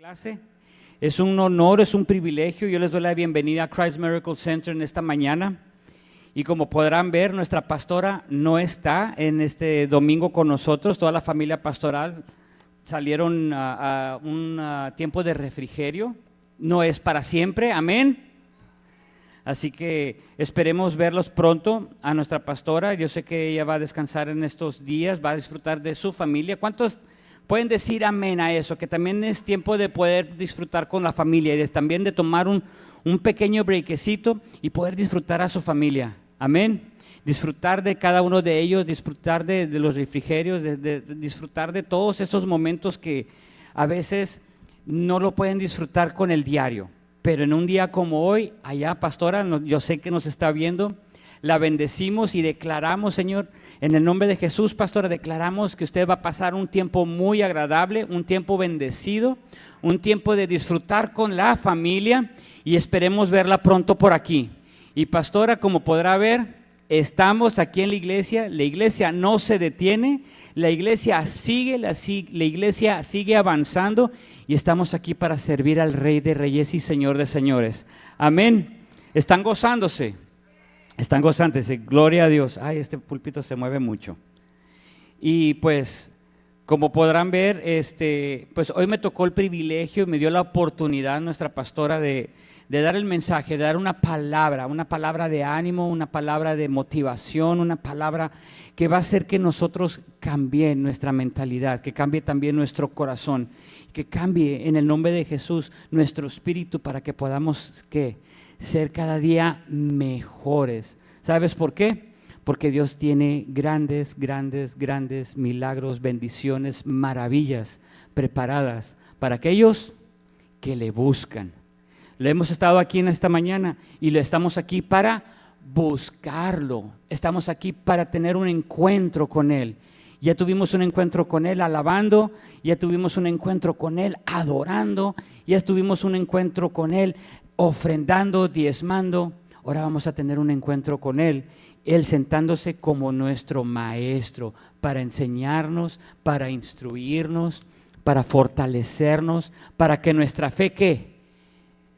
Clase. Es un honor, es un privilegio. Yo les doy la bienvenida a Christ Miracle Center en esta mañana. Y como podrán ver, nuestra pastora no está en este domingo con nosotros. Toda la familia pastoral salieron a un tiempo de refrigerio. No es para siempre, amén. Así que esperemos verlos pronto a nuestra pastora. Yo sé que ella va a descansar en estos días, va a disfrutar de su familia. ¿Cuántos pueden decir amén a eso? Que también es tiempo de poder disfrutar con la familia y también de tomar un pequeño breakcito y poder disfrutar a su familia. Amén. Disfrutar de cada uno de ellos, disfrutar de los refrigerios, de disfrutar de todos esos momentos que a veces no lo pueden disfrutar con el diario. Pero en un día como hoy, allá, pastora, yo sé que nos está viendo, la bendecimos y declaramos, Señor, en el nombre de Jesús, pastora, declaramos que usted va a pasar un tiempo muy agradable, un tiempo bendecido, un tiempo de disfrutar con la familia y esperemos verla pronto por aquí. Y pastora, como podrá ver, estamos aquí en la iglesia no se detiene, la iglesia sigue avanzando y estamos aquí para servir al Rey de Reyes y Señor de Señores. Amén. ¿Están gozándose? Están gozándose, gloria a Dios. Ay, este púlpito se mueve mucho. Y pues, como podrán ver, pues hoy me tocó el privilegio y me dio la oportunidad nuestra pastora de dar el mensaje, de dar una palabra de ánimo, una palabra de motivación, una palabra que va a hacer que nosotros cambie nuestra mentalidad, que cambie también nuestro corazón, que cambie en el nombre de Jesús nuestro espíritu para que podamos, ¿qué?, ser cada día mejores. ¿Sabes por qué? Porque Dios tiene grandes milagros, bendiciones, maravillas preparadas para aquellos que le buscan. Le hemos estado aquí en esta mañana y le estamos aquí para buscarlo. Estamos aquí para tener un encuentro con Él. Ya tuvimos un encuentro con Él alabando, ya tuvimos un encuentro con Él adorando, ya tuvimos un encuentro con Él ofrendando, diezmando. Ahora vamos a tener un encuentro con Él sentándose como nuestro maestro para enseñarnos, para instruirnos, para fortalecernos, para que nuestra fe, ¿qué?,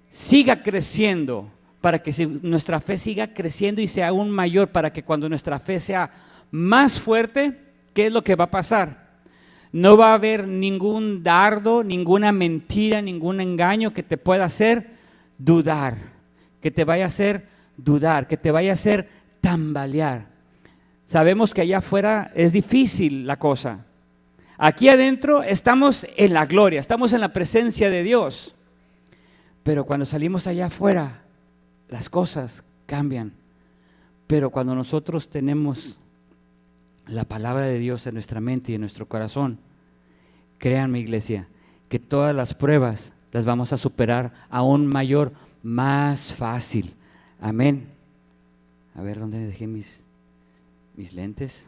siga creciendo, para que nuestra fe siga creciendo y sea aún mayor, para que cuando nuestra fe sea más fuerte, ¿qué es lo que va a pasar? No va a haber ningún dardo, ninguna mentira, ningún engaño que te pueda hacer dudar, que te vaya a hacer dudar, que te vaya a hacer tambalear. Sabemos que allá afuera es difícil la cosa. Aquí adentro estamos en la gloria, estamos en la presencia de Dios. Pero cuando salimos allá afuera, las cosas cambian. Pero cuando nosotros tenemos la palabra de Dios en nuestra mente y en nuestro corazón, créanme, iglesia, que todas las pruebas las vamos a superar aún mayor, más fácil. Amén. A ver, ¿dónde dejé mis lentes?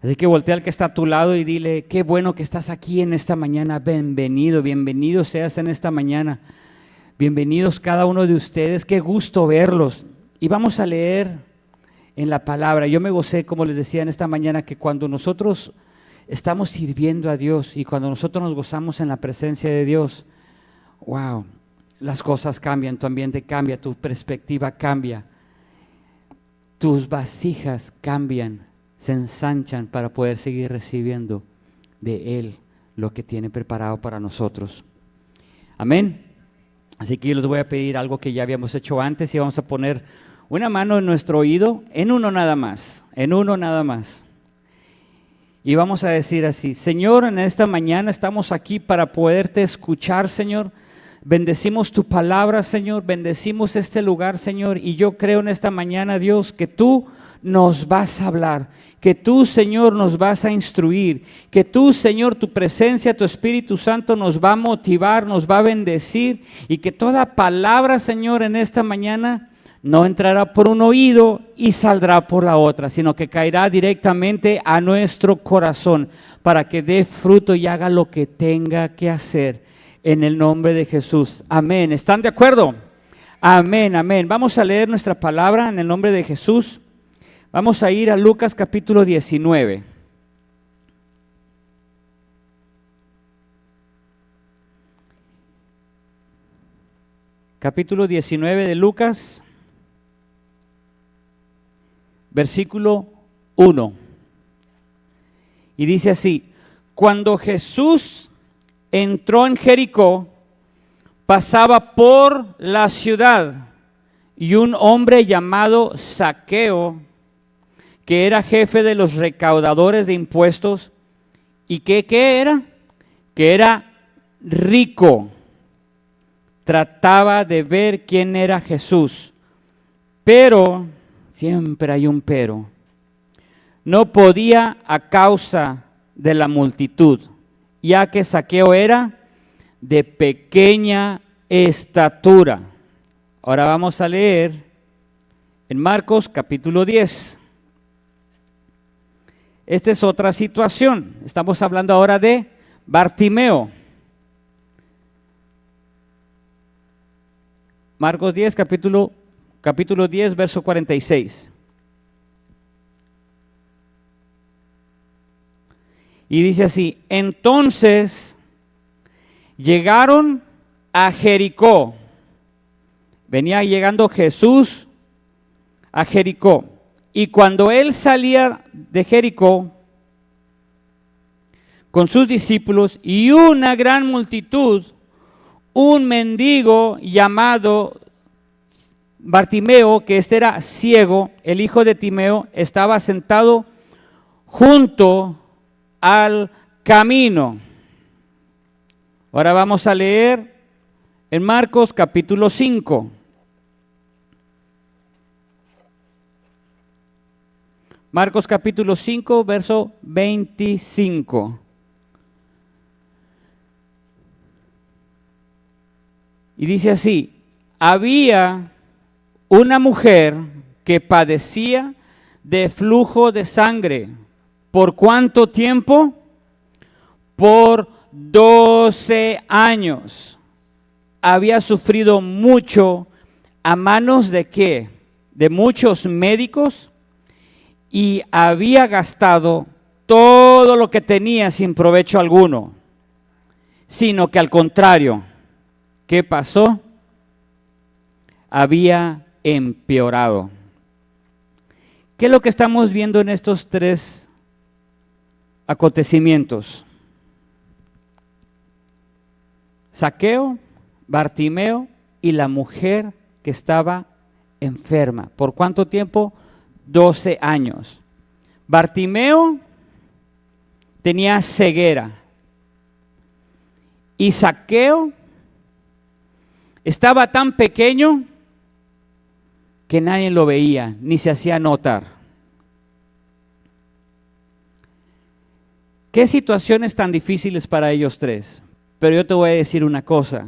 Así que voltea al que está a tu lado y dile: qué bueno que estás aquí en esta mañana. Bienvenido seas en esta mañana. Bienvenidos cada uno de ustedes, qué gusto verlos. Y vamos a leer en la palabra. Yo me gocé, como les decía en esta mañana, que cuando nosotros estamos sirviendo a Dios y cuando nosotros nos gozamos en la presencia de Dios, wow, las cosas cambian, tu ambiente cambia, tu perspectiva cambia, tus vasijas cambian, se ensanchan para poder seguir recibiendo de Él lo que tiene preparado para nosotros. Amén. Así que yo les voy a pedir algo que ya habíamos hecho antes y vamos a poner una mano en nuestro oído, en uno nada más. Y vamos a decir así: Señor, en esta mañana estamos aquí para poderte escuchar, Señor. Bendecimos tu palabra, Señor, bendecimos este lugar, Señor, y yo creo en esta mañana, Dios, que tú nos vas a hablar, que tú, Señor, nos vas a instruir, que tú, Señor, tu presencia, tu Espíritu Santo nos va a motivar, nos va a bendecir, y que toda palabra, Señor, en esta mañana no entrará por un oído y saldrá por la otra, sino que caerá directamente a nuestro corazón para que dé fruto y haga lo que tenga que hacer. En el nombre de Jesús. Amén. ¿Están de acuerdo? Amén, amén. Vamos a leer nuestra palabra en el nombre de Jesús. Vamos a ir a Lucas capítulo 19. capítulo 19 de Lucas, versículo 1. Y dice así: cuando Jesús entró en Jericó, pasaba por la ciudad, y un hombre llamado Zaqueo, que era jefe de los recaudadores de impuestos, y ¿qué era? Que era rico. Trataba de ver quién era Jesús, pero, siempre hay un pero, no podía a causa de la multitud, ya que Zaqueo era de pequeña estatura. Ahora vamos a leer en Marcos capítulo 10. Esta es otra situación. Estamos hablando ahora de Bartimeo. Marcos 10, capítulo 10, verso 46. Y dice así: entonces llegaron a Jericó. Venía llegando Jesús a Jericó. Y cuando él salía de Jericó con sus discípulos y una gran multitud, un mendigo llamado Bartimeo, que era ciego, el hijo de Timeo, estaba sentado junto al camino. Ahora vamos a leer en Marcos capítulo 5. Marcos capítulo 5, verso 25. Y dice así: había una mujer que padecía de flujo de sangre. ¿Por cuánto tiempo? Por 12 años. Había sufrido mucho a manos de ¿qué? De muchos médicos, y había gastado todo lo que tenía sin provecho alguno, sino que al contrario, ¿qué pasó? Había empeorado. ¿Qué es lo que estamos viendo en estos tres acontecimientos? Zaqueo, Bartimeo y la mujer que estaba enferma. ¿Por cuánto tiempo? 12 años. Bartimeo tenía ceguera y Zaqueo estaba tan pequeño que nadie lo veía ni se hacía notar. ¿Qué situaciones tan difíciles para ellos tres? Pero yo te voy a decir una cosa: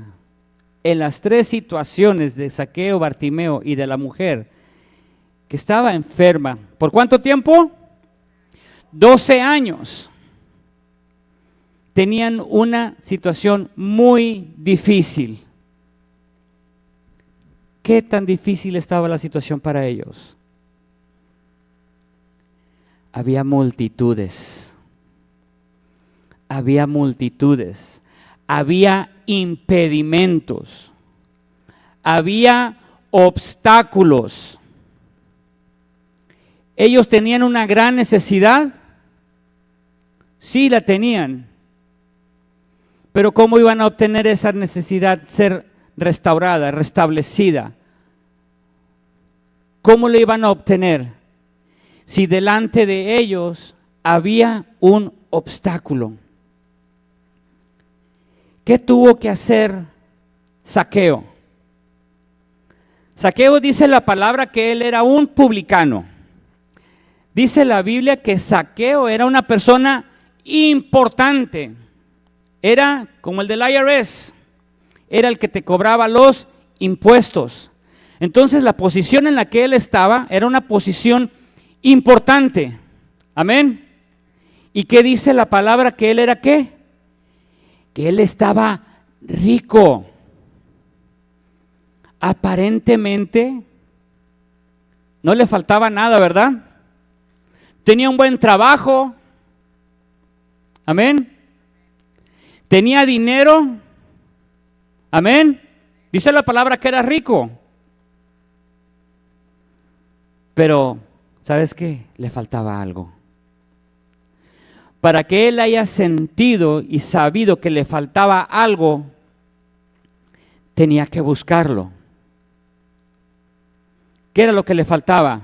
en las tres situaciones de Zaqueo, Bartimeo y de la mujer que estaba enferma, ¿por cuánto tiempo? 12 años. Tenían una situación muy difícil. ¿Qué tan difícil estaba la situación para ellos? Había multitudes. Había multitudes. Había impedimentos. Había obstáculos. ¿Ellos tenían una gran necesidad? Sí, la tenían. Pero ¿cómo iban a obtener esa necesidad ser restaurada, restablecida? ¿Cómo lo iban a obtener? Si delante de ellos había un obstáculo. ¿Qué tuvo que hacer Zaqueo? Zaqueo, dice la palabra que él era un publicano. Dice la Biblia que Zaqueo era una persona importante. Era como el del IRS. Era el que te cobraba los impuestos. Entonces la posición en la que él estaba era una posición importante. Amén. ¿Y qué dice la palabra? Que él era ¿qué? Que él estaba rico. Aparentemente no le faltaba nada, ¿verdad? Tenía un buen trabajo. Amén. Tenía dinero. Amén. Dice la palabra que era rico. Pero, ¿sabes qué? Le faltaba algo. Para que él haya sentido y sabido que le faltaba algo, tenía que buscarlo. ¿Qué era lo que le faltaba?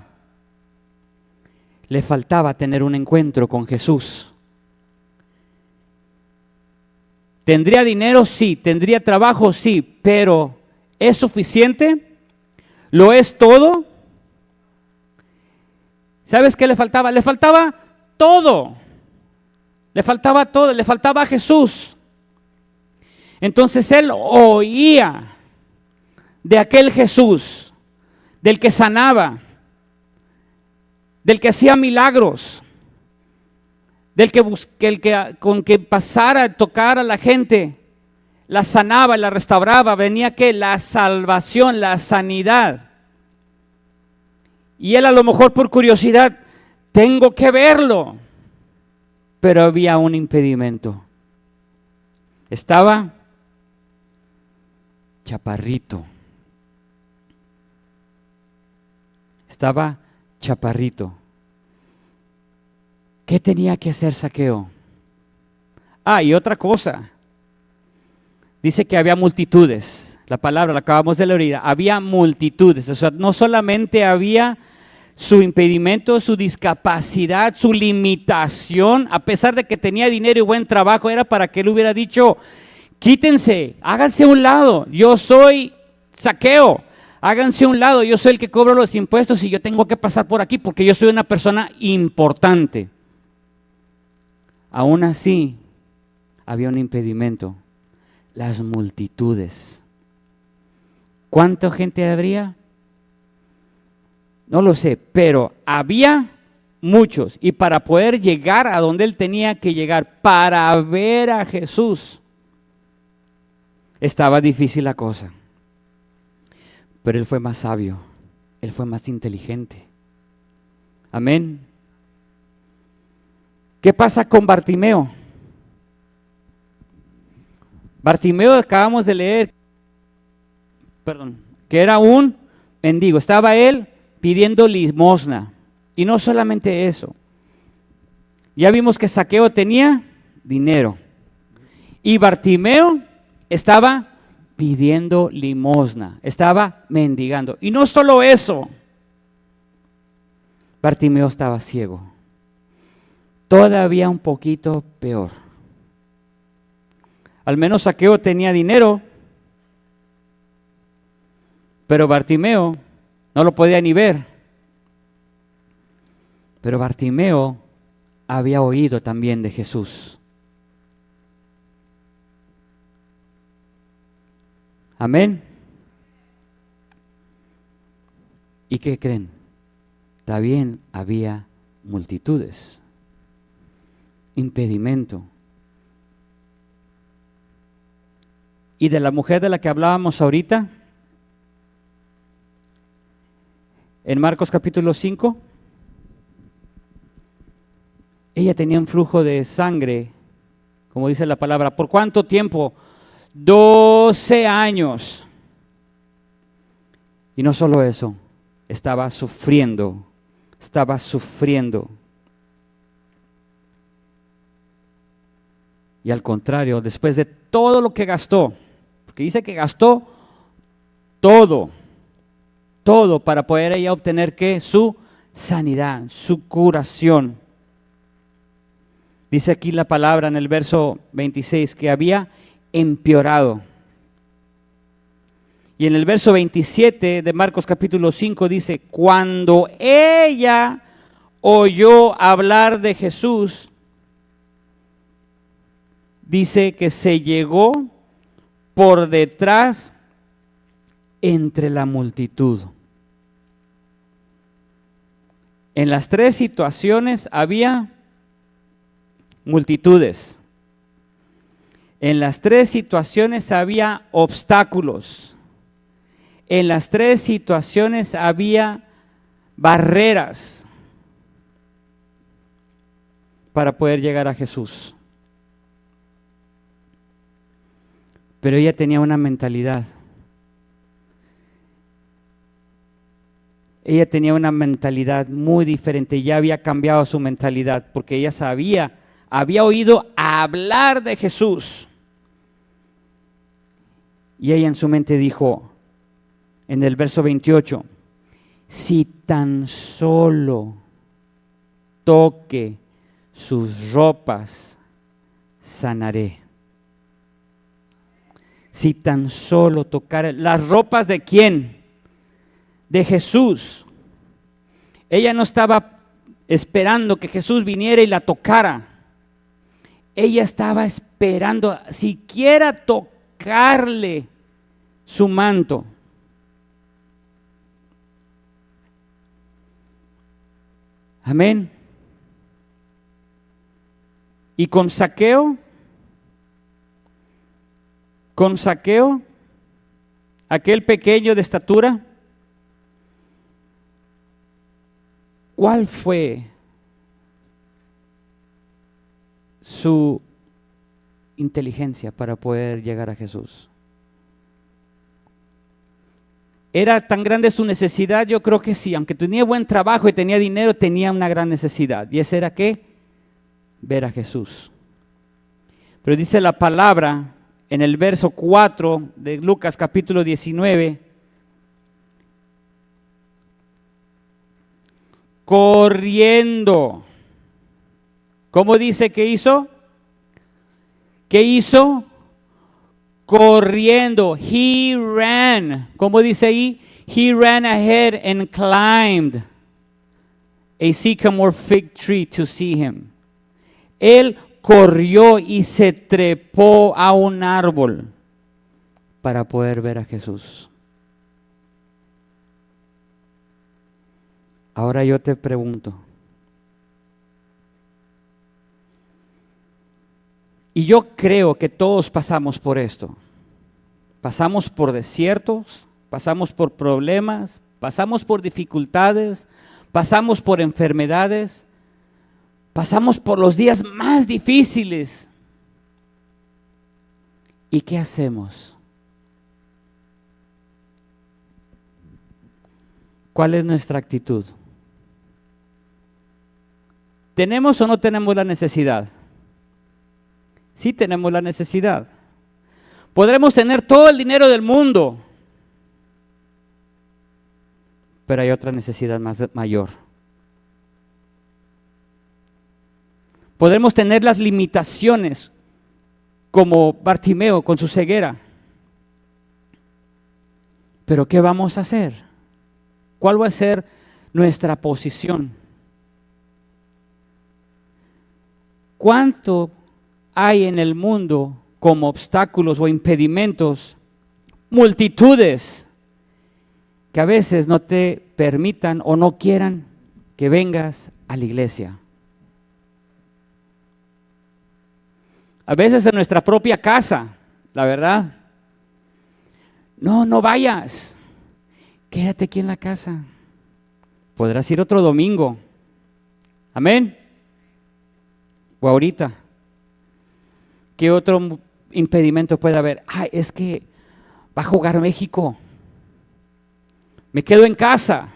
Le faltaba tener un encuentro con Jesús. ¿Tendría dinero? Sí. ¿Tendría trabajo? Sí. Pero ¿es suficiente? ¿Lo es todo? ¿Sabes qué le faltaba? Le faltaba todo. Le faltaba todo. Le faltaba a Jesús. Entonces él oía de aquel Jesús, del que sanaba, del que hacía milagros, del que con que pasara, tocara a la gente, la sanaba, la restauraba. Venía que la salvación, la sanidad. Y él a lo mejor por curiosidad, tengo que verlo. Pero había un impedimento. Estaba chaparrito. Estaba chaparrito. ¿Qué tenía que hacer Zaqueo? Y otra cosa. Dice que había multitudes. La palabra la acabamos de leer. Había multitudes. O sea, no solamente había su impedimento, su discapacidad, su limitación, a pesar de que tenía dinero y buen trabajo, era para que él hubiera dicho, quítense, háganse a un lado, yo soy Zaqueo, háganse a un lado, yo soy el que cobro los impuestos y yo tengo que pasar por aquí porque yo soy una persona importante. Aún así, había un impedimento, las multitudes. ¿Cuánta gente habría? No lo sé, pero había muchos. Y para poder llegar a donde él tenía que llegar, para ver a Jesús, estaba difícil la cosa. Pero él fue más sabio, él fue más inteligente. Amén. ¿Qué pasa con Bartimeo? Bartimeo, acabamos de leer, que era un mendigo. Estaba él pidiendo limosna. Y no solamente eso. Ya vimos que Zaqueo tenía dinero. Y Bartimeo estaba pidiendo limosna. Estaba mendigando. Y no solo eso. Bartimeo estaba ciego. Todavía un poquito peor. Al menos Zaqueo tenía dinero. Pero Bartimeo no lo podía ni ver. Pero Bartimeo había oído también de Jesús. Amén. ¿Y qué creen? También había multitudes. Impedimento. Y de la mujer de la que hablábamos ahorita, en Marcos capítulo 5, ella tenía un flujo de sangre, como dice la palabra. ¿Por cuánto tiempo? 12 años. Y no solo eso, estaba sufriendo. Y al contrario, después de todo lo que gastó, porque dice que gastó todo para poder ella obtener ¿qué? Su sanidad, su curación. Dice aquí la palabra en el verso 26 que había empeorado. Y en el verso 27 de Marcos capítulo 5 dice, cuando ella oyó hablar de Jesús, dice que se llegó por detrás entre la multitud. En las tres situaciones había multitudes. En las tres situaciones había obstáculos. En las tres situaciones había barreras para poder llegar a Jesús. Pero ella tenía una mentalidad. ella tenía una mentalidad muy diferente, ya había cambiado su mentalidad, porque ella había oído hablar de Jesús. Y ella en su mente dijo, en el verso 28, si tan solo toque sus ropas, sanaré. Si tan solo tocara las ropas de quién, de Jesús. Ella no estaba esperando que Jesús viniera y la tocara. Ella estaba esperando siquiera tocarle su manto. Amén. Y con Zaqueo, aquel pequeño de estatura, ¿cuál fue su inteligencia para poder llegar a Jesús? ¿Era tan grande su necesidad? Yo creo que sí. Aunque tenía buen trabajo y tenía dinero, tenía una gran necesidad. ¿Y esa era qué? Ver a Jesús. Pero dice la palabra en el verso 4 de Lucas capítulo 19, corriendo. ¿Cómo dice que hizo? ¿Qué hizo? Corriendo. He ran. ¿Cómo dice ahí? He ran ahead and climbed a sycamore fig tree to see him. Él corrió y se trepó a un árbol para poder ver a Jesús. Ahora yo te pregunto, y yo creo que todos pasamos por esto. Pasamos por desiertos, pasamos por problemas, pasamos por dificultades, pasamos por enfermedades, pasamos por los días más difíciles. ¿Y qué hacemos? ¿Cuál es nuestra actitud? ¿Tenemos o no tenemos la necesidad? Sí tenemos la necesidad. Podremos tener todo el dinero del mundo, pero hay otra necesidad mayor. Podremos tener las limitaciones como Bartimeo con su ceguera, pero ¿qué vamos a hacer? ¿Cuál va a ser nuestra posición? ¿Cuánto hay en el mundo como obstáculos o impedimentos? Multitudes que a veces no te permitan o no quieran que vengas a la iglesia. A veces en nuestra propia casa, la verdad. No vayas. Quédate aquí en la casa. Podrás ir otro domingo. Amén. O ahorita. ¿Qué otro impedimento puede haber? Es que va a jugar México. Me quedo en casa.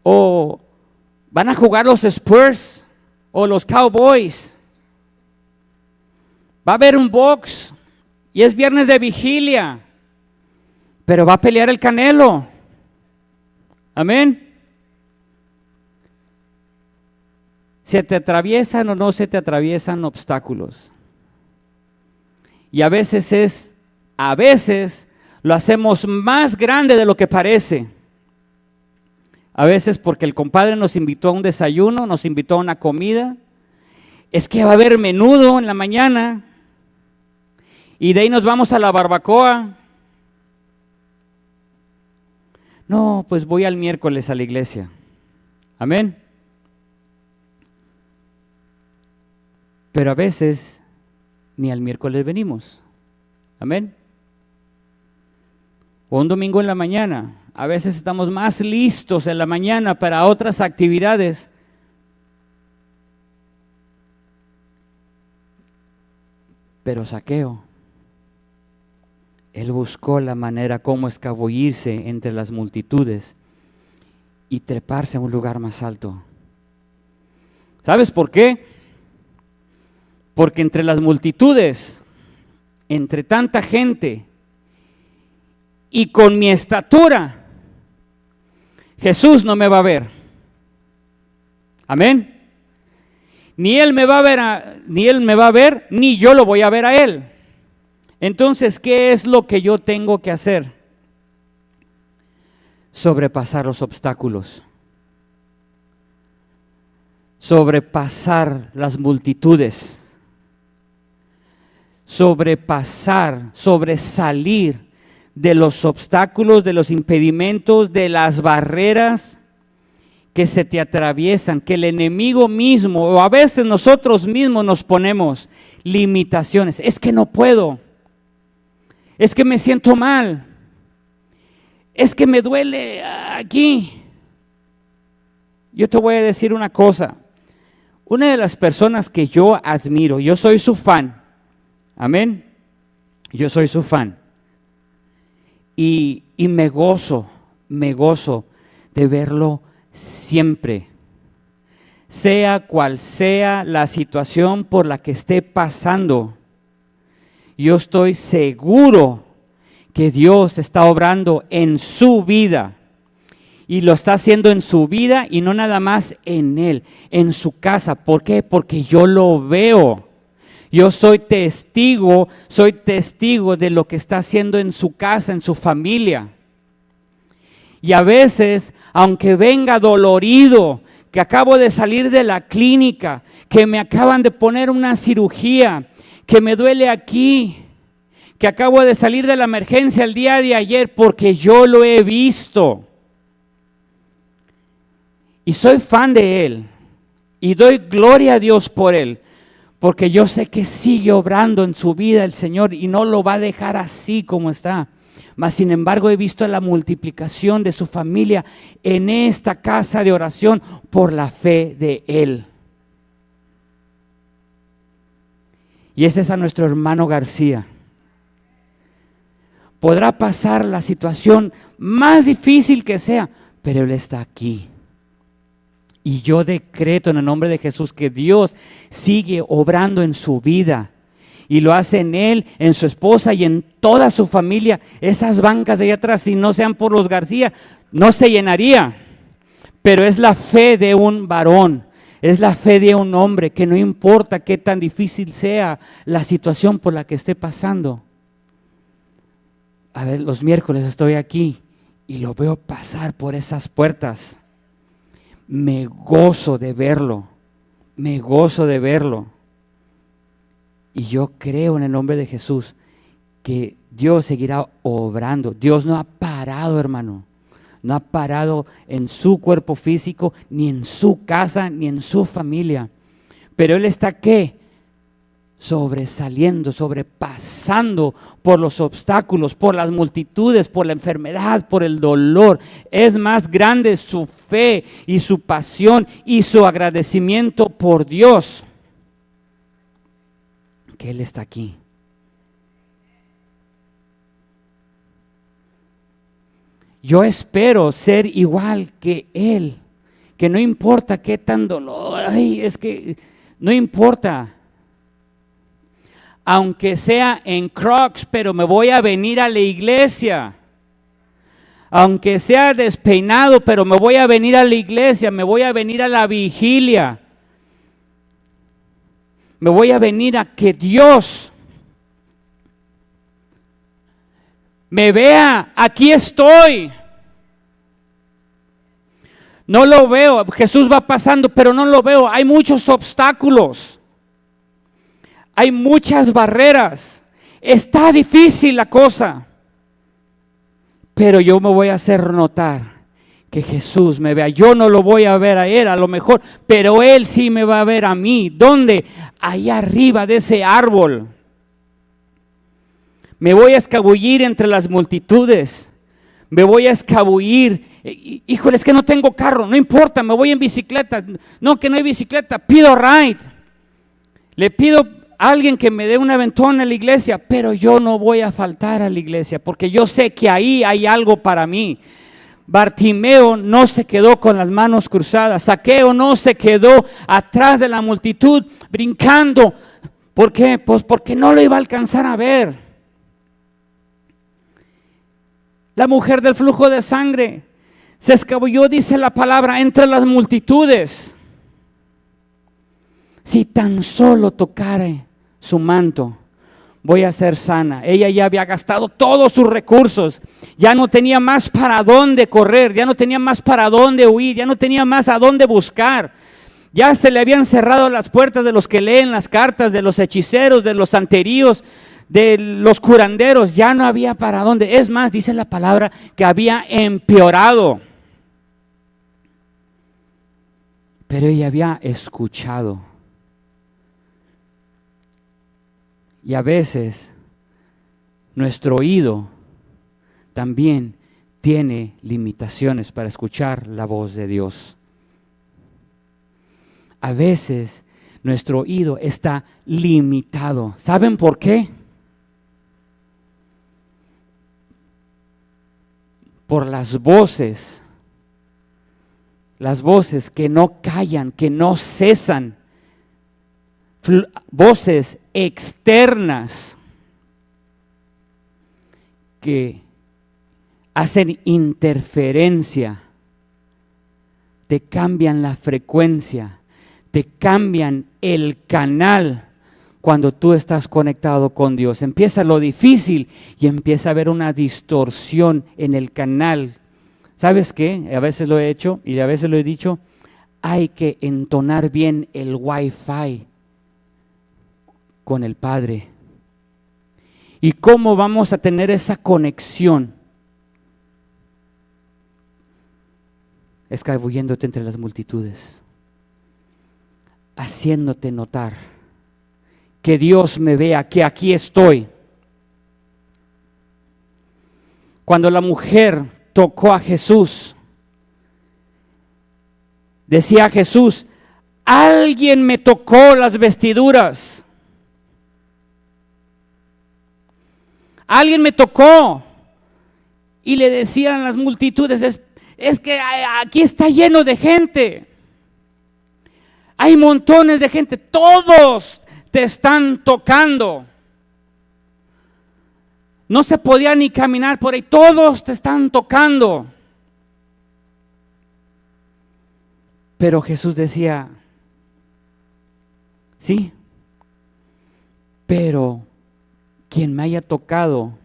O van a jugar los Spurs o los Cowboys. Va a haber un box y es viernes de vigilia, pero va a pelear el Canelo. Amén. ¿Se te atraviesan o no se te atraviesan obstáculos? Y a veces lo hacemos más grande de lo que parece. A veces porque el compadre nos invitó a un desayuno, nos invitó a una comida. Es que va a haber menudo en la mañana. Y de ahí nos vamos a la barbacoa. No, pues voy al miércoles a la iglesia. Amén. Pero a veces ni al miércoles venimos. Amén. O un domingo en la mañana. A veces estamos más listos en la mañana para otras actividades. Pero Zaqueo, él buscó la manera cómo escabullirse entre las multitudes. y treparse a un lugar más alto. ¿Sabes por qué? Porque entre las multitudes, entre tanta gente y con mi estatura, Jesús no me va a ver. Amén. Ni Él me va a ver, ni yo lo voy a ver a Él. Entonces, ¿qué es lo que yo tengo que hacer? Sobrepasar los obstáculos. Sobrepasar las multitudes. Sobresalir de los obstáculos, de los impedimentos, de las barreras que se te atraviesan, que el enemigo mismo, o a veces nosotros mismos nos ponemos limitaciones. Es que no puedo, es que me siento mal, es que me duele aquí. Yo te voy a decir una cosa, una de las personas que yo admiro, yo soy su fan, amén, yo soy su fan, y me gozo de verlo siempre, sea cual sea la situación por la que esté pasando. Yo estoy seguro que Dios está obrando en su vida y lo está haciendo en su vida y no nada más en él, en su casa. ¿Por qué? Porque yo lo veo. Yo soy testigo de lo que está haciendo en su casa, en su familia. Y a veces, aunque venga dolorido, que acabo de salir de la clínica, que me acaban de poner una cirugía, que me duele aquí, que acabo de salir de la emergencia el día de ayer, porque yo lo he visto. Y soy fan de Él, y doy gloria a Dios por Él, porque yo sé que sigue obrando en su vida el Señor y no lo va a dejar así como está. Mas sin embargo he visto la multiplicación de su familia en esta casa de oración por la fe de Él. Y ese es a nuestro hermano García. Podrá pasar la situación más difícil que sea, pero Él está aquí. Y yo decreto en el nombre de Jesús que Dios sigue obrando en su vida. Y lo hace en él, en su esposa y en toda su familia. Esas bancas de allá atrás, si no sean por los García, no se llenaría. Pero es la fe de un varón, es la fe de un hombre, que no importa qué tan difícil sea la situación por la que esté pasando. A ver, los miércoles estoy aquí y lo veo pasar por esas puertas. Me gozo de verlo, me gozo de verlo. Y yo creo en el nombre de Jesús que Dios seguirá obrando. Dios no ha parado, hermano. No ha parado en su cuerpo físico, ni en su casa, ni en su familia. Pero Él está, ¿qué? Sobresaliendo, sobrepasando por los obstáculos, por las multitudes, por la enfermedad, por el dolor. Es más grande su fe y su pasión y su agradecimiento por Dios, que Él está aquí. Yo espero ser igual que Él, que no importa qué tan dolor, es que no importa. Aunque sea en Crocs, pero me voy a venir a la iglesia. Aunque sea despeinado, pero me voy a venir a la iglesia, me voy a venir a la vigilia. Me voy a venir a que Dios me vea, aquí estoy. No lo veo, Jesús va pasando, pero no lo veo. Hay muchos obstáculos, hay muchas barreras. Está difícil la cosa, pero yo me voy a hacer notar. Que Jesús me vea. Yo no lo voy a ver a Él a lo mejor, pero Él sí me va a ver a mí. ¿Dónde? Allá arriba de ese árbol. Me voy a escabullir entre las multitudes. Me voy a escabullir. Híjole, es que no tengo carro. No importa, me voy en bicicleta. No, que no hay bicicleta. Pido ride. Le pido a alguien que me dé un aventón a la iglesia, pero yo no voy a faltar a la iglesia porque yo sé que ahí hay algo para mí. Bartimeo no se quedó con las manos cruzadas. Zaqueo no se quedó atrás de la multitud brincando. ¿Por qué? Pues porque no lo iba a alcanzar a ver. La mujer del flujo de sangre se escabulló, dice la palabra, entre las multitudes. Si tan solo tocare su manto, voy a ser sana. Ella ya había gastado todos sus recursos, ya no tenía más para dónde correr, ya no tenía más para dónde huir, ya no tenía más a dónde buscar. Ya se le habían cerrado las puertas de los que leen las cartas, de los hechiceros, de los santeríos, de los curanderos. Ya no había para dónde. Es más, dice la palabra que había empeorado. Pero ella había escuchado. Y a veces nuestro oído también tiene limitaciones para escuchar la voz de Dios. A veces nuestro oído está limitado. ¿Saben por qué? Por las voces que no callan, que no cesan, voces externas que hacen interferencia, te cambian la frecuencia, te cambian el canal cuando tú estás conectado con Dios. Empieza lo difícil y empieza a haber una distorsión en el canal. ¿Sabes qué? A veces lo he hecho y a veces lo he dicho, hay que entonar bien el Wi-Fi con el Padre. ¿Y cómo vamos a tener esa conexión? Escabulléndote entre las multitudes, haciéndote notar que Dios me vea, que aquí estoy. Cuando la mujer tocó a Jesús, decía Jesús, alguien me tocó las vestiduras. Alguien me tocó. Y le decían las multitudes, es que aquí está lleno de gente. Hay montones de gente, todos te están tocando. No se podía ni caminar por ahí, todos te están tocando. Pero Jesús decía, sí, pero quien me haya tocado,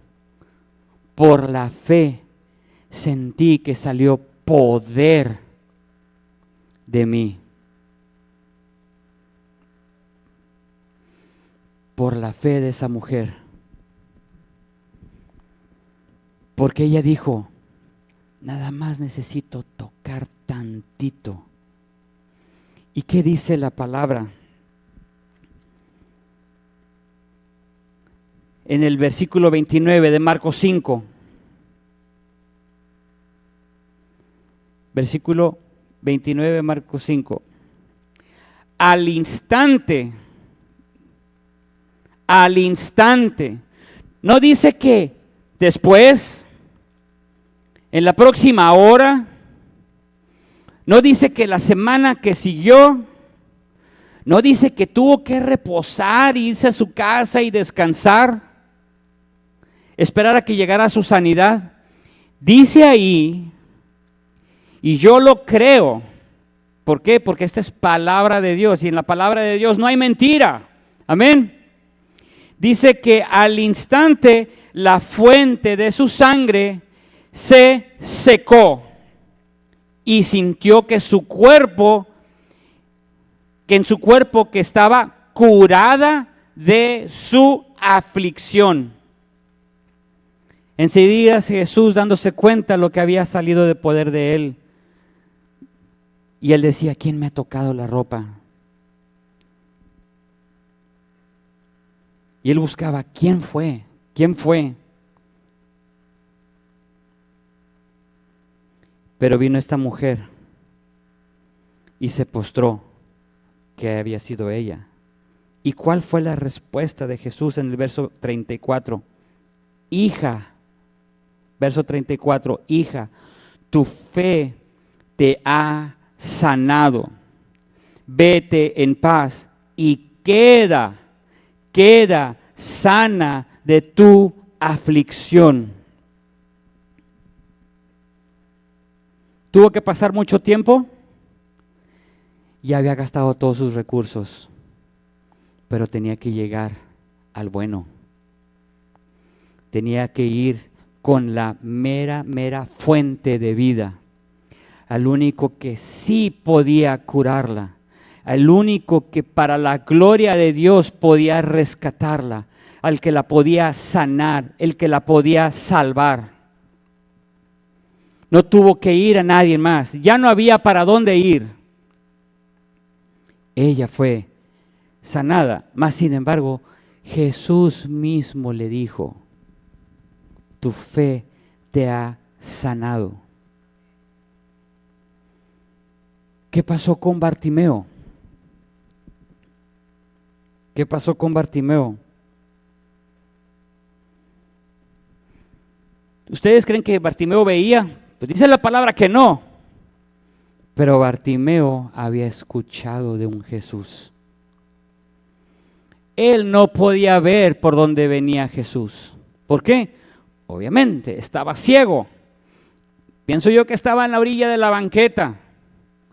por la fe sentí que salió poder de mí. Por la fe de esa mujer. Porque ella dijo, nada más necesito tocar tantito. ¿Y qué dice la palabra? En el versículo 29 de Marcos 5. Versículo 29 de Marcos 5. Al instante, no dice que después, en la próxima hora, no dice que la semana que siguió, no dice que tuvo que reposar, irse a su casa y descansar, esperar a que llegara su sanidad. Dice ahí, y yo lo creo, ¿por qué? Porque esta es palabra de Dios y en la palabra de Dios no hay mentira, amén. Dice que al instante la fuente de su sangre se secó y sintió que en su cuerpo que estaba curada de su aflicción. Enseguida Jesús, dándose cuenta lo que había salido de poder de él, y él decía, ¿quién me ha tocado la ropa? Y él buscaba, ¿quién fue? ¿Quién fue? Pero vino esta mujer y se postró, que había sido ella. ¿Y cuál fue la respuesta de Jesús en el verso 34? Hija, verso 34, hija, tu fe te ha sanado. Vete en paz y queda sana de tu aflicción. Tuvo que pasar mucho tiempo. Ya había gastado todos sus recursos, pero tenía que llegar al bueno. Tenía que ir con la mera fuente de vida, al único que sí podía curarla, al único que para la gloria de Dios podía rescatarla, al que la podía sanar, el que la podía salvar. No tuvo que ir a nadie más, ya no había para dónde ir. Ella fue sanada, mas sin embargo, Jesús mismo le dijo: tu fe te ha sanado. ¿Qué pasó con Bartimeo? ¿Qué pasó con Bartimeo? ¿Ustedes creen que Bartimeo veía? Pues dice la palabra que no. Pero Bartimeo había escuchado de un Jesús. Él no podía ver por dónde venía Jesús. ¿Por qué? Obviamente, estaba ciego. Pienso yo que estaba en la orilla de la banqueta,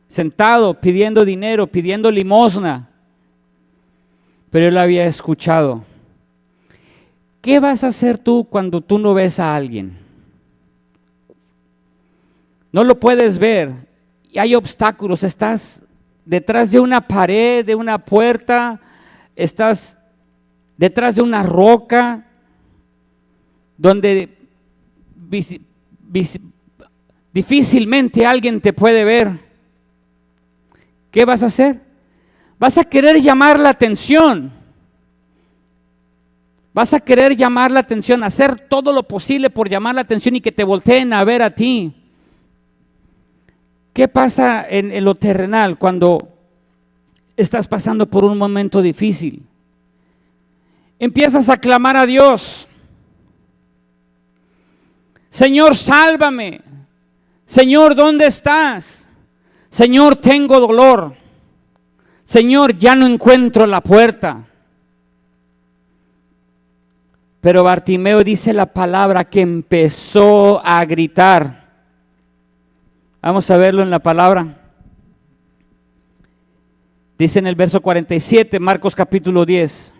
sentado, pidiendo dinero, pidiendo limosna. Pero él había escuchado. ¿Qué vas a hacer tú cuando tú no ves a alguien? No lo puedes ver. Y hay obstáculos, estás detrás de una pared, de una puerta, estás detrás de una roca, donde difícilmente alguien te puede ver. ¿Qué vas a hacer? Vas a querer llamar la atención. Vas a querer llamar la atención, hacer todo lo posible por llamar la atención y que te volteen a ver a ti. ¿Qué pasa en lo terrenal cuando estás pasando por un momento difícil? Empiezas a clamar a Dios. Señor, sálvame. Señor, ¿dónde estás? Señor, tengo dolor. Señor, ya no encuentro la puerta. Pero Bartimeo dice la palabra que empezó a gritar. Vamos a verlo en la palabra. Dice en el verso 47, Marcos capítulo 10.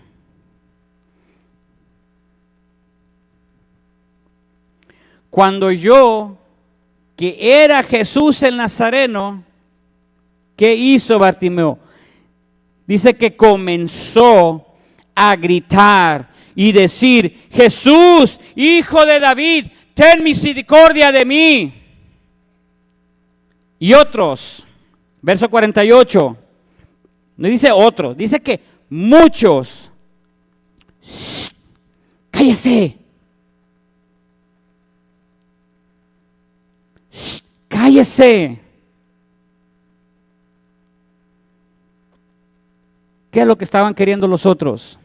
Cuando oyó que era Jesús el Nazareno, ¿qué hizo Bartimeo? Dice que comenzó a gritar y decir: Jesús, hijo de David, ten misericordia de mí. Y otros, verso 48, no dice otros, dice que muchos. ¡Shh! ¡Cállese! ¡Shh! ¡Cállese! ¿Qué es lo que estaban queriendo los otros?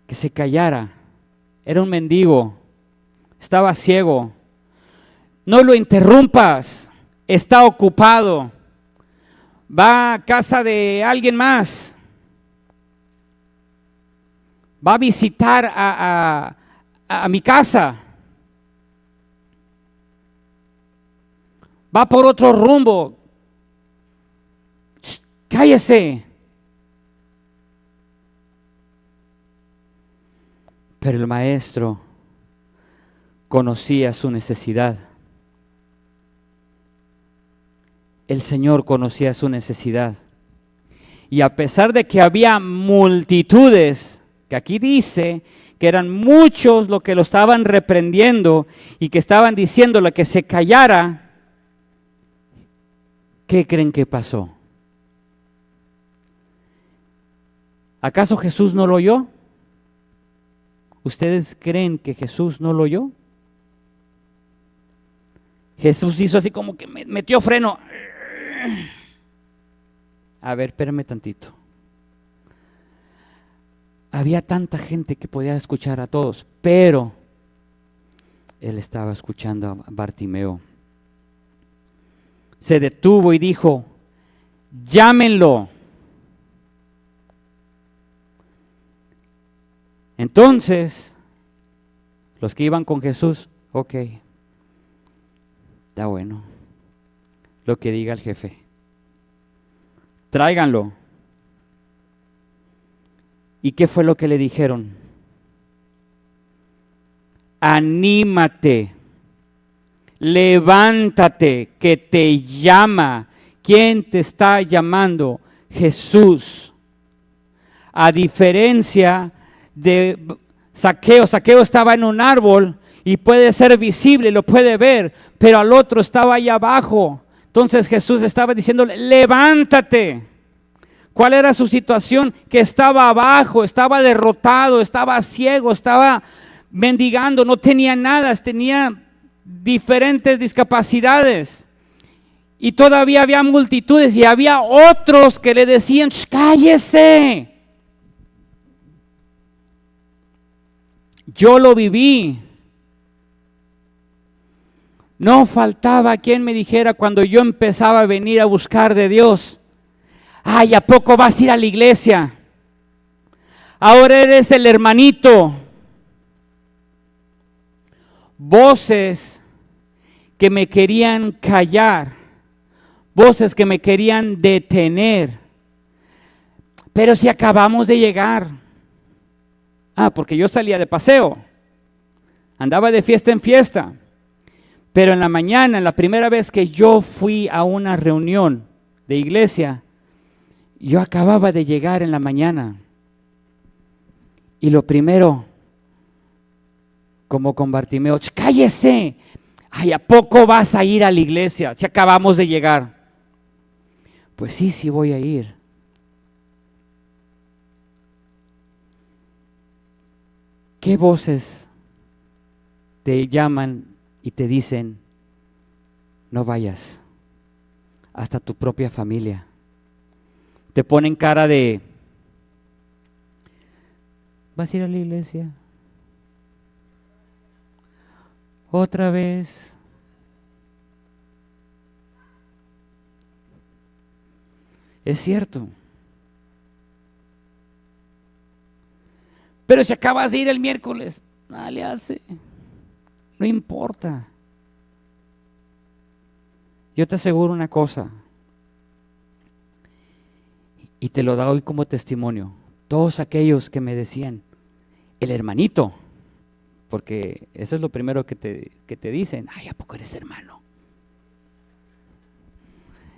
Que se callara. Era un mendigo, estaba ciego. No lo interrumpas, está ocupado. Va a casa de alguien más. Va a visitar a mi casa. Va por otro rumbo. Shh, cállese. Pero el maestro conocía su necesidad. El Señor conocía su necesidad. Y a pesar de que había multitudes, que aquí dice que eran muchos los que lo estaban reprendiendo y que estaban diciéndole que se callara, ¿qué creen que pasó? ¿Acaso Jesús no lo oyó? ¿Ustedes creen que Jesús no lo oyó? Jesús hizo así como que metió freno. A ver, espérame tantito. Había tanta gente que podía escuchar a todos, pero él estaba escuchando a Bartimeo. Se detuvo y dijo: llámenlo. Entonces, los que iban con Jesús, ok, está bueno, lo que diga el jefe. Tráiganlo. ¿Y qué fue lo que le dijeron? Anímate, levántate, que te llama. ¿Quién te está llamando? Jesús. A diferencia de Zaqueo, Zaqueo estaba en un árbol y puede ser visible, lo puede ver, pero al otro estaba ahí abajo. Entonces Jesús estaba diciéndole: levántate. ¿Cuál era su situación? Que estaba abajo, estaba derrotado, estaba ciego, estaba mendigando, no tenía nada, tenía diferentes discapacidades. Y todavía había multitudes y había otros que le decían: cállese. Yo lo viví. No faltaba quien me dijera cuando yo empezaba a venir a buscar de Dios: ay, ¿a poco vas a ir a la iglesia? Ahora eres el hermanito. Voces que me querían callar, voces que me querían detener. Pero si acabamos de llegar. Porque yo salía de paseo, andaba de fiesta en fiesta. Pero en la mañana, la primera vez que yo fui a una reunión de iglesia, yo acababa de llegar en la mañana. Y lo primero, como con Bartimeo: cállese. Ay, ¿a poco vas a ir a la iglesia si acabamos de llegar? Pues sí voy a ir. ¿Qué voces te llaman y te dicen: no vayas? Hasta tu propia familia. Te ponen cara de: ¿vas a ir a la iglesia? ¿Otra vez? Es cierto. Pero si acabas de ir el miércoles, dale, hace. No importa. Yo te aseguro una cosa, y te lo doy como testimonio. Todos aquellos que me decían: el hermanito, porque eso es lo primero que te dicen: ay, ¿a poco eres hermano?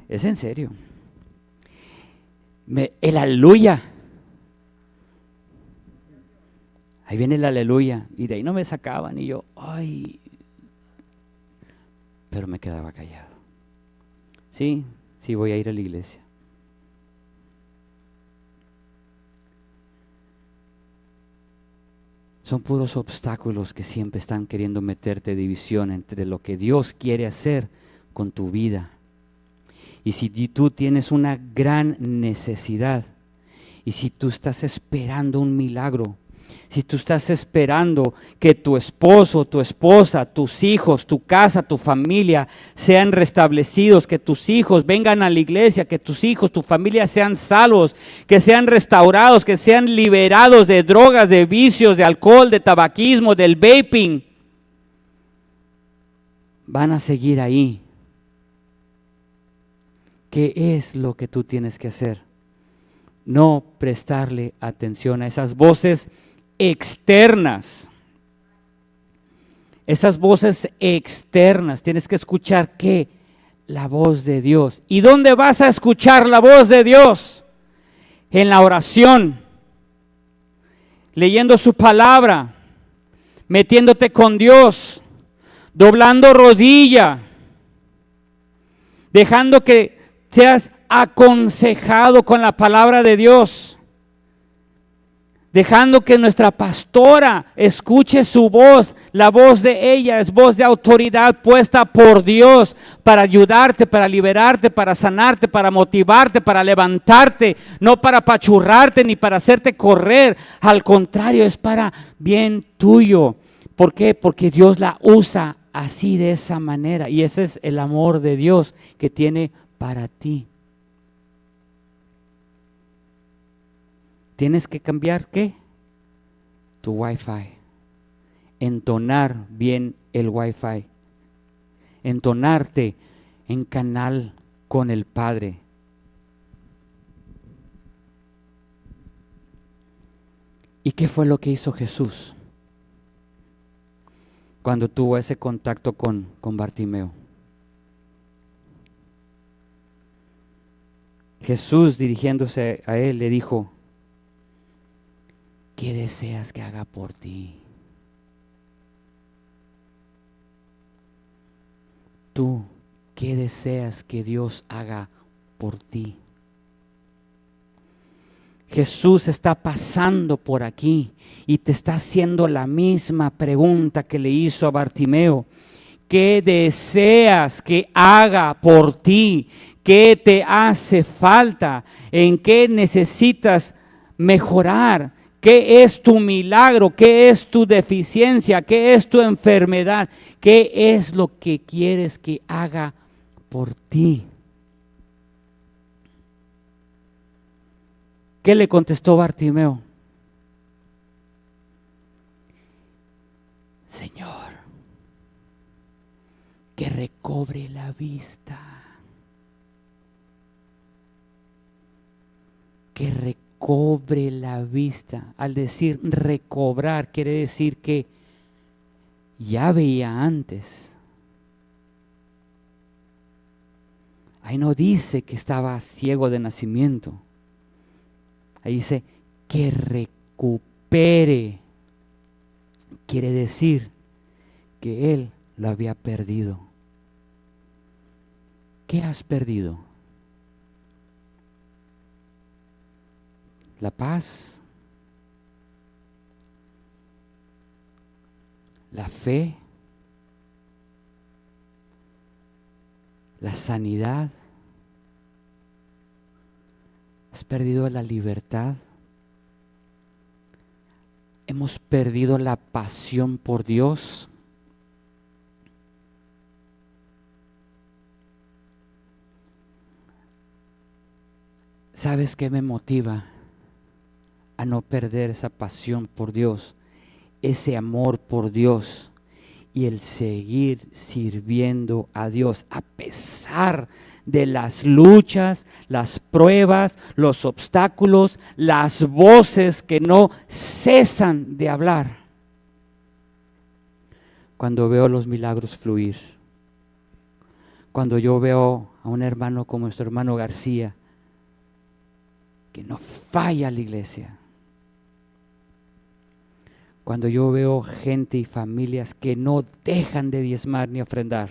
Es en serio. El aleluya. Ahí viene el aleluya. Y de ahí no me sacaban. Y yo, ay. Pero me quedaba callado. Sí voy a ir a la iglesia. Son puros obstáculos que siempre están queriendo meterte división entre lo que Dios quiere hacer con tu vida. Y si tú tienes una gran necesidad, y si tú estás esperando un milagro, si tú estás esperando que tu esposo, tu esposa, tus hijos, tu casa, tu familia sean restablecidos, que tus hijos vengan a la iglesia, que tus hijos, tu familia sean salvos, que sean restaurados, que sean liberados de drogas, de vicios, de alcohol, de tabaquismo, del vaping, van a seguir ahí. ¿Qué es lo que tú tienes que hacer? No prestarle atención a esas voces externas. Esas voces externas. Tienes que escuchar ¿qué? La voz de Dios. ¿Y dónde vas a escuchar la voz de Dios? En la oración, leyendo su palabra, metiéndote con Dios, doblando rodilla, dejando que seas aconsejado con la palabra de Dios, dejando que nuestra pastora escuche su voz. La voz de ella es voz de autoridad puesta por Dios para ayudarte, para liberarte, para sanarte, para motivarte, para levantarte, no para apachurrarte ni para hacerte correr. Al contrario, es para bien tuyo, ¿Por qué? Porque Dios la usa así, de esa manera. Y ese es el amor de Dios que tiene para ti. Tienes que cambiar, ¿qué? Tu Wi-Fi. Entonar bien el Wi-Fi. Entonarte en canal con el Padre. ¿Y qué fue lo que hizo Jesús cuando tuvo ese contacto con Bartimeo? Jesús, dirigiéndose a él, le dijo: ¿qué deseas que haga por ti? Tú, ¿qué deseas que Dios haga por ti? Jesús está pasando por aquí y te está haciendo la misma pregunta que le hizo a Bartimeo. ¿Qué deseas que haga por ti? ¿Qué te hace falta? ¿En qué necesitas mejorar? ¿Qué es tu milagro? ¿Qué es tu deficiencia? ¿Qué es tu enfermedad? ¿Qué es lo que quieres que haga por ti? ¿Qué le contestó Bartimeo? Señor, que recobre la vista. Que recobre la vista. Al decir recobrar, quiere decir que ya veía antes. Ahí no dice que estaba ciego de nacimiento. Ahí dice que recupere. Quiere decir que él lo había perdido. ¿Qué has perdido? La paz, la fe, la sanidad. ¿Has perdido la libertad? ¿Hemos perdido la pasión por Dios? ¿Sabes qué me motiva a no perder esa pasión por Dios, ese amor por Dios y el seguir sirviendo a Dios a pesar de las luchas, las pruebas, los obstáculos, las voces que no cesan de hablar? Cuando veo los milagros fluir, cuando yo veo a un hermano como nuestro hermano García, que no falla la iglesia, cuando yo veo gente y familias que no dejan de diezmar ni ofrendar,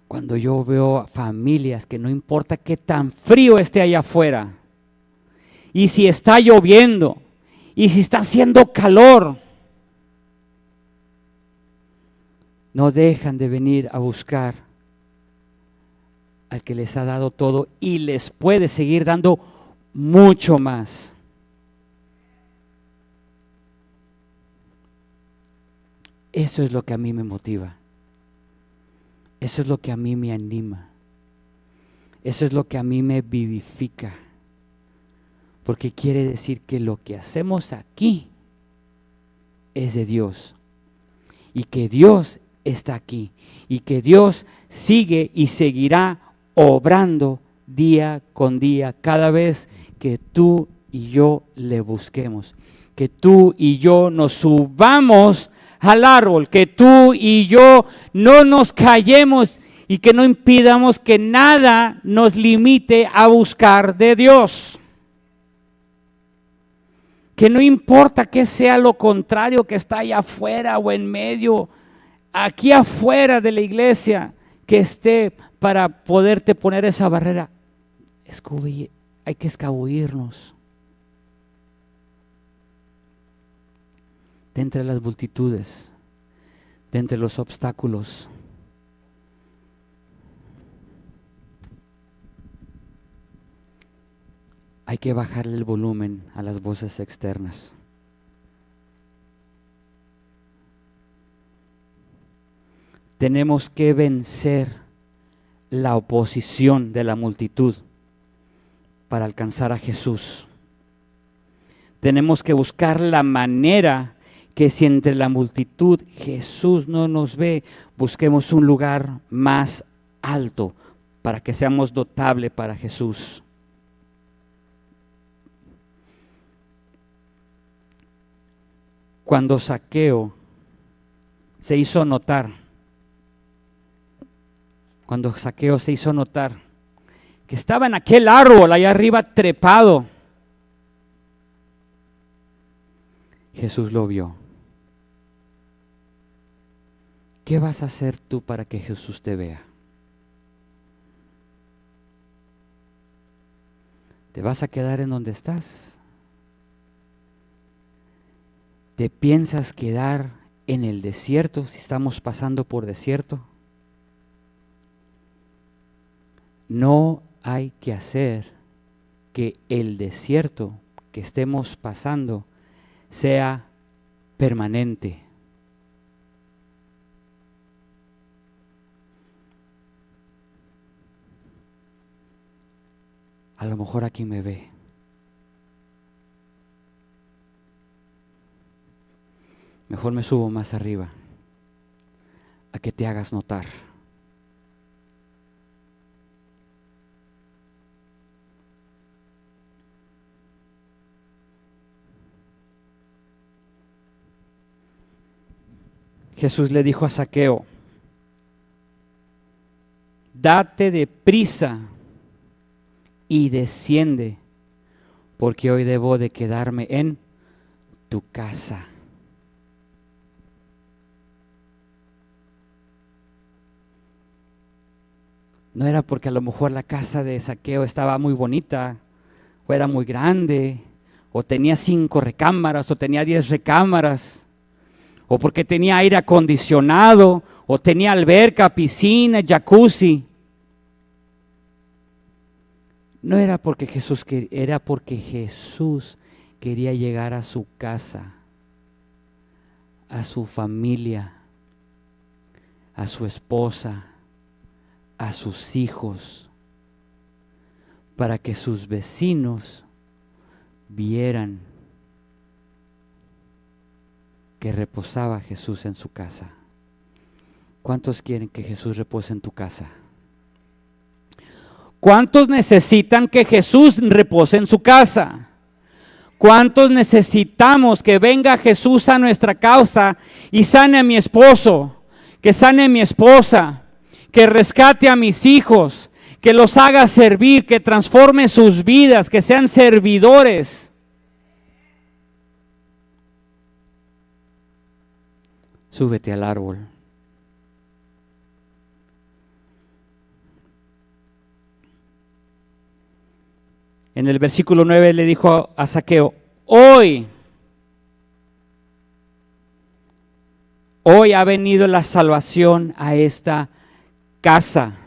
cuando yo veo familias que no importa qué tan frío esté allá afuera, y si está lloviendo, y si está haciendo calor, no dejan de venir a buscar al que les ha dado todo y les puede seguir dando mucho más. Eso es lo que a mí me motiva. Eso es lo que a mí me anima. Eso es lo que a mí me vivifica. Porque quiere decir que lo que hacemos aquí es de Dios. Y que Dios está aquí. Y que Dios sigue y seguirá obrando día con día, cada vez que tú y yo le busquemos. Que tú y yo nos subamos al árbol, que tú y yo no nos callemos y que no impidamos que nada nos limite a buscar de Dios. Que no importa que sea lo contrario que está allá afuera o en medio, aquí afuera de la iglesia, que esté para poderte poner esa barrera. Hay que escabullirnos de entre las multitudes, de entre los obstáculos. Hay que bajarle el volumen a las voces externas. tenemos que vencer la oposición de la multitud para alcanzar a Jesús. Tenemos que buscar la manera que si entre la multitud Jesús no nos ve, busquemos un lugar más alto para que seamos notables para Jesús. Cuando Zaqueo se hizo notar, que estaba en aquel árbol allá arriba trepado, Jesús lo vio. ¿Qué vas a hacer tú para que Jesús te vea? ¿Te vas a quedar en donde estás? ¿Te piensas quedar en el desierto si estamos pasando por desierto? No hay que hacer que el desierto que estemos pasando sea permanente. A lo mejor aquí me ve. Mejor me subo más arriba a que te hagas notar. Jesús le dijo a Zaqueo: date de prisa y desciende, porque hoy debo de quedarme en tu casa. No era porque a lo mejor la casa de Zaqueo estaba muy bonita, o era muy grande, o tenía 5 recámaras, o tenía 10 recámaras, o porque tenía aire acondicionado, o tenía alberca, piscina, jacuzzi. No era porque Jesús quería, era porque Jesús quería llegar a su casa, a su familia, a su esposa, a sus hijos, para que sus vecinos vieran que reposaba Jesús en su casa. ¿Cuántos quieren que Jesús repose en tu casa? ¿Cuántos necesitan que Jesús repose en su casa? ¿Cuántos necesitamos que venga Jesús a nuestra causa y sane a mi esposo, que sane a mi esposa, que rescate a mis hijos, que los haga servir, que transforme sus vidas, que sean servidores? Súbete al árbol. En el versículo 9 le dijo a Zaqueo: hoy ha venido la salvación a esta casa.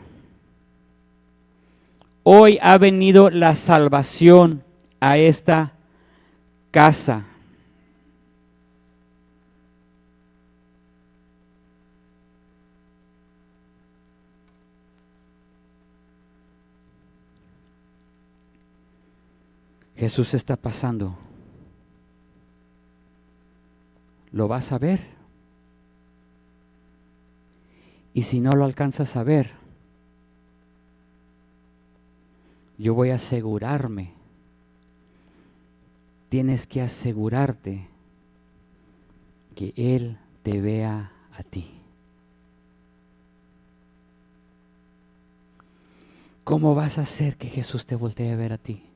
Hoy ha venido la salvación a esta casa. Jesús está pasando. ¿Lo vas a ver? Y si no lo alcanzas a ver, yo voy a asegurarme. Tienes que asegurarte que Él te vea a ti. ¿Cómo vas a hacer que Jesús te voltee a ver a ti?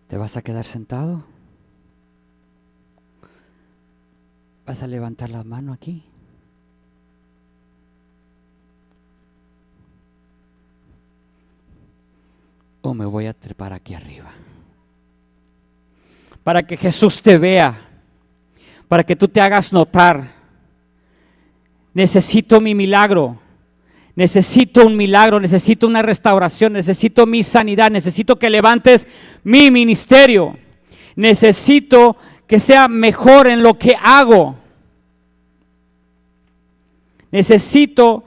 ¿Te vas a quedar sentado? ¿Vas a levantar la mano aquí? ¿O me voy a trepar aquí arriba? Para que Jesús te vea, para que tú te hagas notar. Necesito mi milagro, Necesito un milagro, necesito una restauración, necesito mi sanidad, necesito que levantes mi ministerio. Necesito que sea mejor en lo que hago. Necesito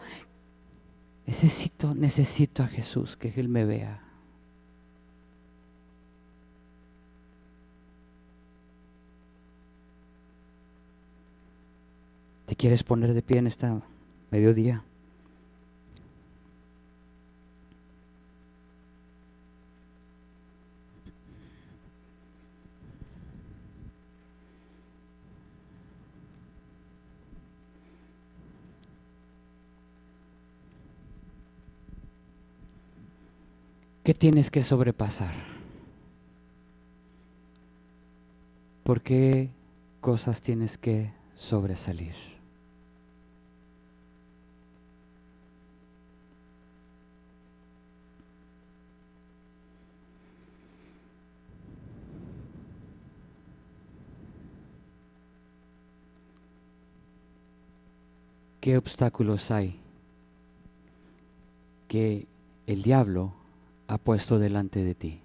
a Jesús, que Él me vea. ¿Te quieres poner de pie en esta mediodía? ¿Qué tienes que sobrepasar? ¿Por qué cosas tienes que sobresalir? ¿Qué obstáculos hay que el diablo ha puesto delante de ti?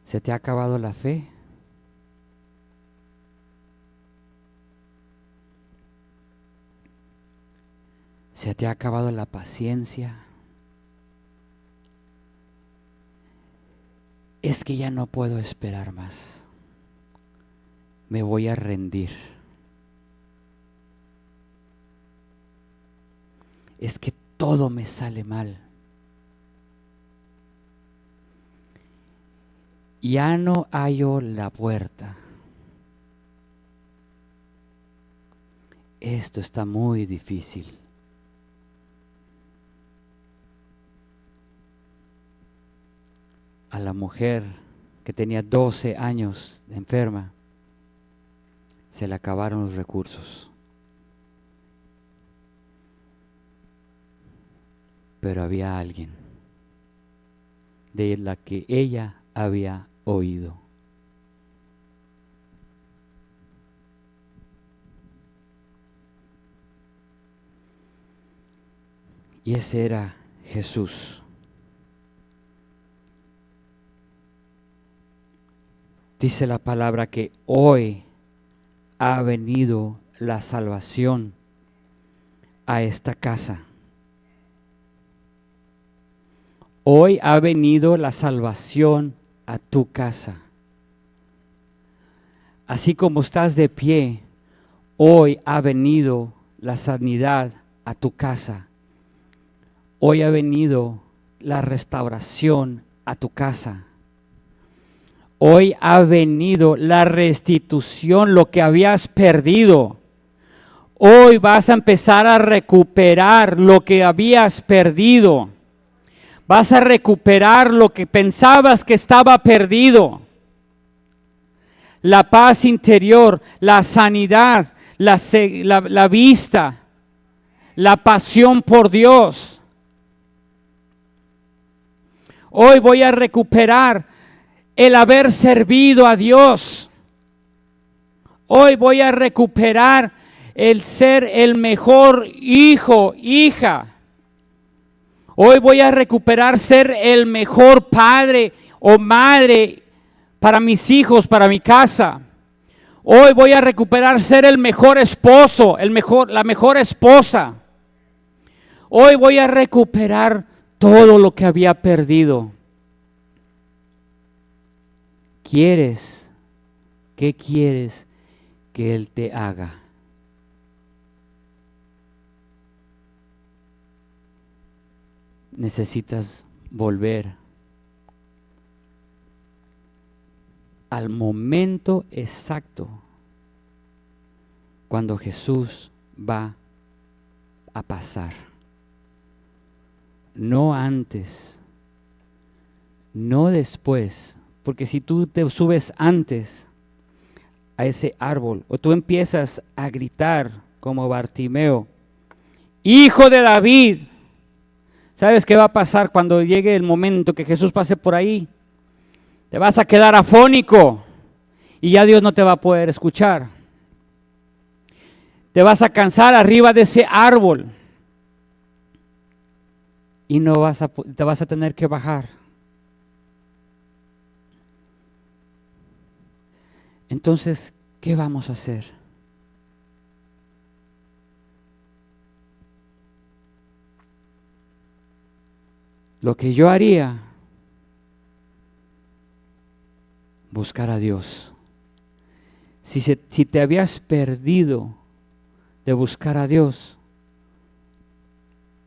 ¿Se te ha acabado la fe? ¿Se te ha acabado la paciencia? Es que ya no puedo esperar más. Me voy a rendir. Es que todo me sale mal. Ya no hallo la puerta. Esto está muy difícil. A la mujer que tenía 12 años de enferma, se le acabaron los recursos. Pero había alguien de la que ella había oído. Y ese era Jesús. Dice la palabra que hoy ha venido la salvación a esta casa. Hoy ha venido la salvación a tu casa. Así como estás de pie, hoy ha venido la sanidad a tu casa. Hoy ha venido la restauración a tu casa. Hoy ha venido la restitución, lo que habías perdido. Hoy vas a empezar a recuperar lo que habías perdido. Vas a recuperar lo que pensabas que estaba perdido. La paz interior, la sanidad, la vista, la pasión por Dios. Hoy voy a recuperar el haber servido a Dios. Hoy voy a recuperar el ser el mejor hijo, hija. Hoy voy a recuperar ser el mejor padre o madre para mis hijos, para mi casa. Hoy voy a recuperar ser el mejor esposo, la mejor esposa. Hoy voy a recuperar todo lo que había perdido. ¿Qué quieres que Él te haga? Necesitas volver al momento exacto cuando Jesús va a pasar. No antes, no después, porque si tú te subes antes a ese árbol o tú empiezas a gritar como Bartimeo, Hijo de David, ¿sabes qué va a pasar cuando llegue el momento que Jesús pase por ahí? Te vas a quedar afónico y ya Dios no te va a poder escuchar. Te vas a cansar arriba de ese árbol y te vas a tener que bajar. Entonces, ¿qué vamos a hacer? Lo que yo haría, buscar a Dios. Si te habías perdido de buscar a Dios,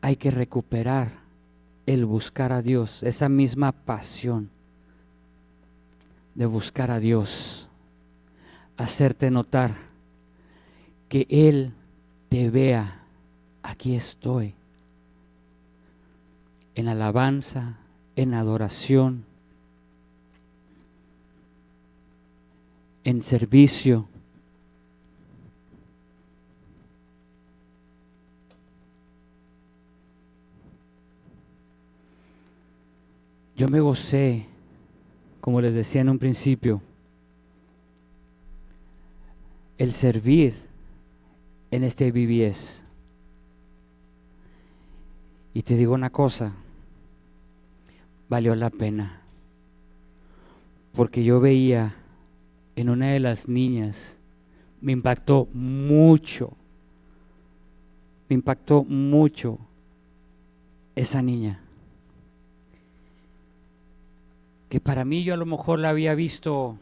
hay que recuperar el buscar a Dios, esa misma pasión de buscar a Dios, hacerte notar que Él te vea, aquí estoy, en alabanza, en adoración, en servicio. Yo me gocé, como les decía en un principio, el servir en este VBS. Y te digo una cosa, valió la pena, porque yo veía en una de las niñas, me impactó mucho esa niña, que para mí yo a lo mejor la había visto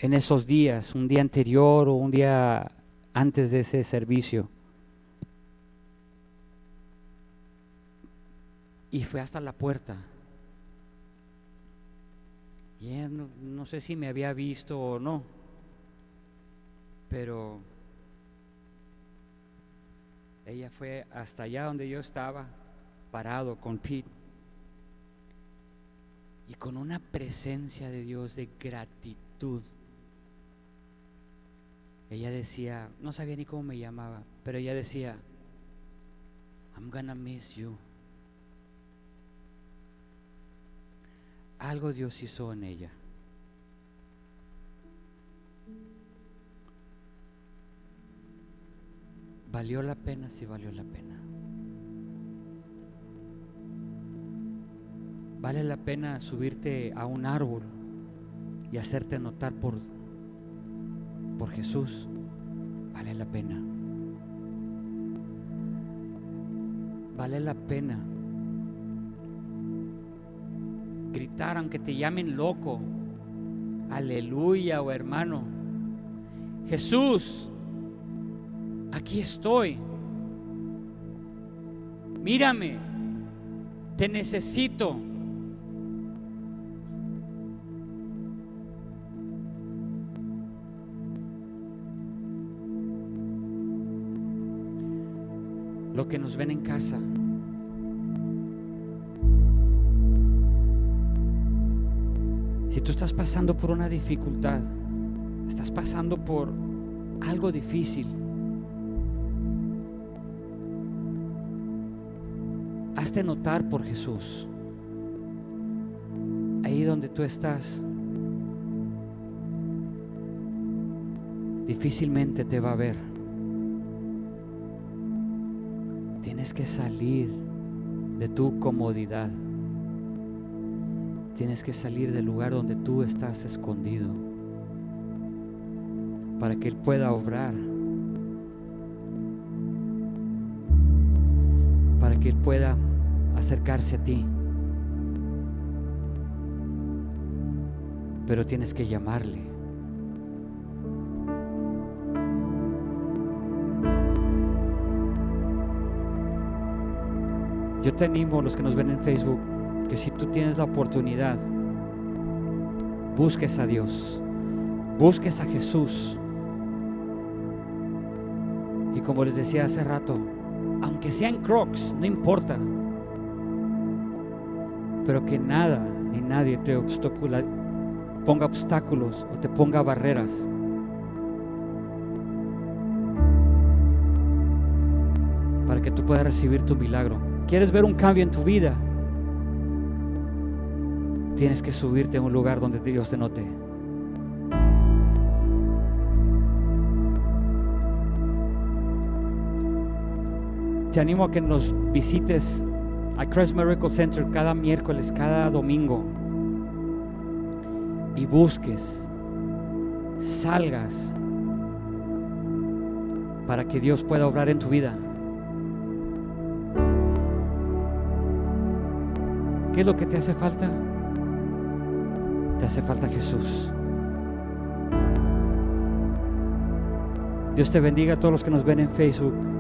en esos días, un día anterior o un día antes de ese servicio. Y fue hasta la puerta. Y ella no sé si me había visto o no, pero ella fue hasta allá donde yo estaba, parado con Pete, y con una presencia de Dios de gratitud. Ella decía, no sabía ni cómo me llamaba, pero ella decía, I'm gonna miss you. Algo Dios hizo en ella. ¿Valió la pena? Sí, valió la pena. Vale la pena subirte a un árbol y hacerte notar por Jesús. Vale la pena. Vale la pena gritar aunque te llamen loco, aleluya, o hermano, Jesús, aquí estoy, mírame, te necesito. Lo que nos ven en casa, si tú estás pasando por una dificultad, estás pasando por algo difícil, hazte notar por Jesús. Ahí donde tú estás, difícilmente te va a ver. Tienes que salir de tu comodidad. Tienes que salir del lugar donde tú estás escondido para que Él pueda obrar, para que Él pueda acercarse a ti. Pero tienes que llamarle. Yo te animo, los que nos ven en Facebook, que si tú tienes la oportunidad, busques a Dios, busques a Jesús. Y como les decía hace rato, aunque sean Crocs, no importa, pero que nada ni nadie te ponga obstáculos o te ponga barreras. Para que tú puedas recibir tu milagro. ¿Quieres ver un cambio en tu vida? Tienes que subirte a un lugar donde Dios te note. te animo a que nos visites a Christ Miracle Center cada miércoles, cada domingo, y busques, salgas, para que Dios pueda obrar en tu vida. ¿Qué es lo que te hace falta? Te hace falta Jesús. Dios te bendiga a todos los que nos ven en Facebook.